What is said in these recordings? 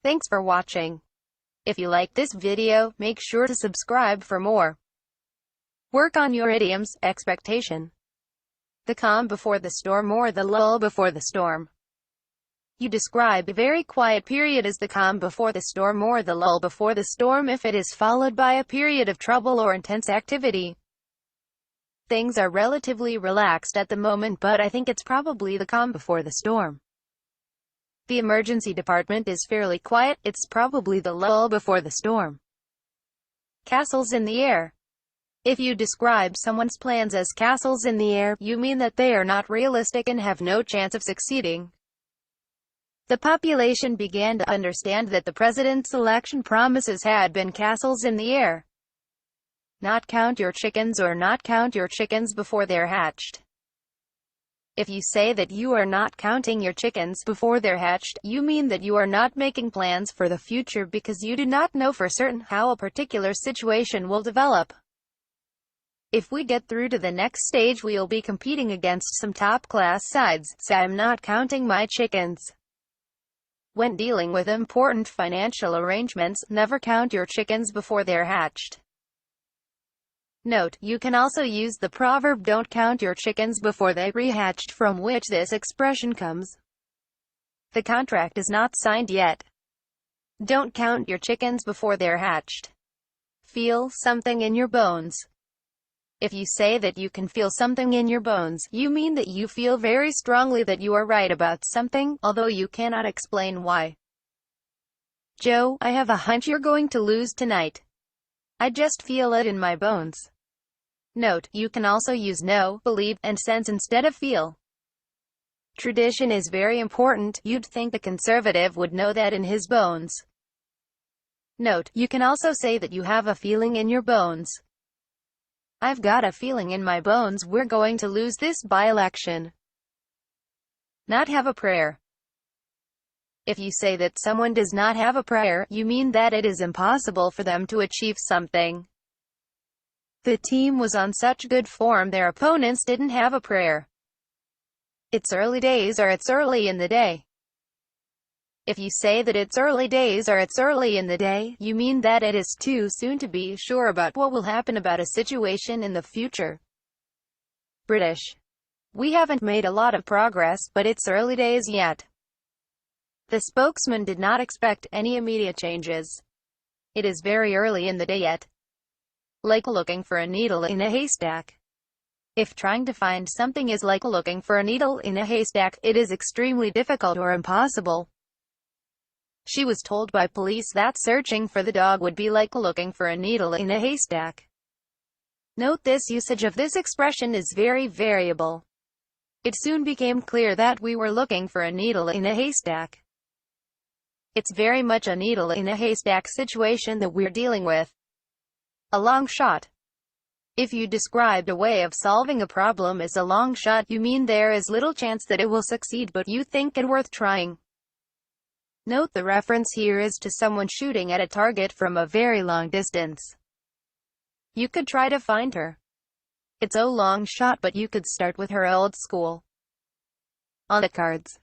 Thanks for watching. If you like this video, make sure to subscribe for more. Work on your idioms. Expectation. The calm before the storm or the lull before the storm. You describe a very quiet period as the calm before the storm or the lull before the storm if it is followed by a period of trouble or intense activity. Things are relatively relaxed at the moment, but I think it's probably the calm before the storm. The emergency department is fairly quiet, it's probably the lull before the storm. Castles in the air. If you describe someone's plans as castles in the air, you mean that they are not realistic and have no chance of succeeding. The population began to understand that the president's election promises had been castles in the air. Not count your chickens or not count your chickens before they're hatched. If you say that you are not counting your chickens before they're hatched, you mean that you are not making plans for the future because you do not know for certain how a particular situation will develop. If we get through to the next stage, we'll be competing against some top-class sides, so I'm not counting my chickens. When dealing with important financial arrangements, never count your chickens before they're hatched. Note, you can also use the proverb "don't count your chickens before they rehatched," from which this expression comes. The contract is not signed yet. Don't count your chickens before they're hatched. Feel something in your bones. If you say that you can feel something in your bones, you mean that you feel very strongly that you are right about something, although you cannot explain why. Joe, I have a hunch you're going to lose tonight. I just feel it in my bones. Note, you can also use know, believe, and sense instead of feel. Tradition is very important. You'd think the conservative would know that in his bones. Note, you can also say that you have a feeling in your bones. I've got a feeling in my bones we're going to lose this by-election. Not have a prayer. If you say that someone does not have a prayer, you mean that it is impossible for them to achieve something. The team was on such good form their opponents didn't have a prayer. It's early days or it's early in the day. If you say that it's early days or it's early in the day, you mean that it is too soon to be sure about what will happen about a situation in the future. British. We haven't made a lot of progress, but it's early days yet. The spokesman did not expect any immediate changes. It is very early in the day yet. Like looking for a needle in a haystack. If trying to find something is like looking for a needle in a haystack, it is extremely difficult or impossible. She was told by police that searching for the dog would be like looking for a needle in a haystack. Note, this usage of this expression is very variable. It soon became clear that we were looking for a needle in a haystack. It's very much a needle in a haystack situation that we're dealing with. A long shot. If you described a way of solving a problem as a long shot, you mean there is little chance that it will succeed, but you think it worth trying. Note, the reference here is to someone shooting at a target from a very long distance. You could try to find her. It's a long shot, but you could start with her old school. On the cards.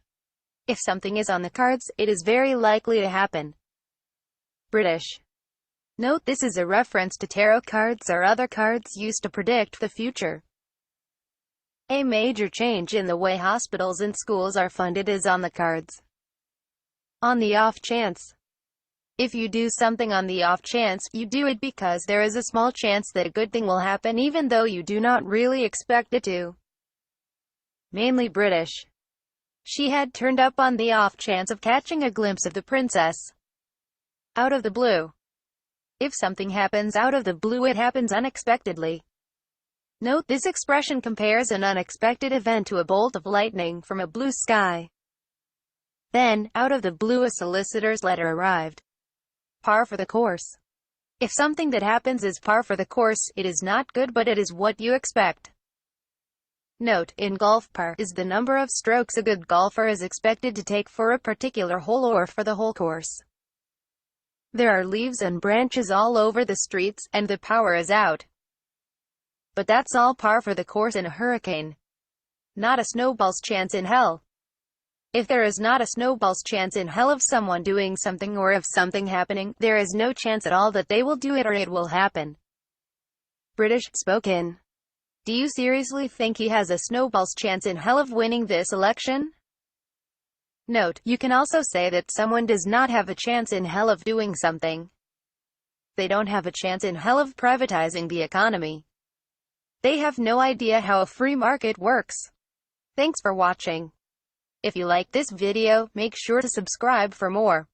If something is on the cards, it is very likely to happen. British. Note, this is a reference to tarot cards or other cards used to predict the future. A major change in the way hospitals and schools are funded is on the cards. On the off chance. If you do something on the off chance, you do it because there is a small chance that a good thing will happen even though you do not really expect it to. Mainly British. She had turned up on the off chance of catching a glimpse of the princess. Out of the blue. If something happens out of the blue, it happens unexpectedly. Note, this expression compares an unexpected event to a bolt of lightning from a blue sky. Then, out of the blue, a solicitor's letter arrived. Par for the course. If something that happens is par for the course, it is not good, but it is what you expect. Note, in golf, par is the number of strokes a good golfer is expected to take for a particular hole or for the whole course. There are leaves and branches all over the streets, and the power is out. But that's all par for the course in a hurricane. Not a snowball's chance in hell. If there is not a snowball's chance in hell of someone doing something or of something happening, there is no chance at all that they will do it or it will happen. British spoken. Do you seriously think he has a snowball's chance in hell of winning this election? Note, you can also say that someone does not have a chance in hell of doing something. They don't have a chance in hell of privatizing the economy. They have no idea how a free market works. Thanks for watching. If you like this video, make sure to subscribe for more.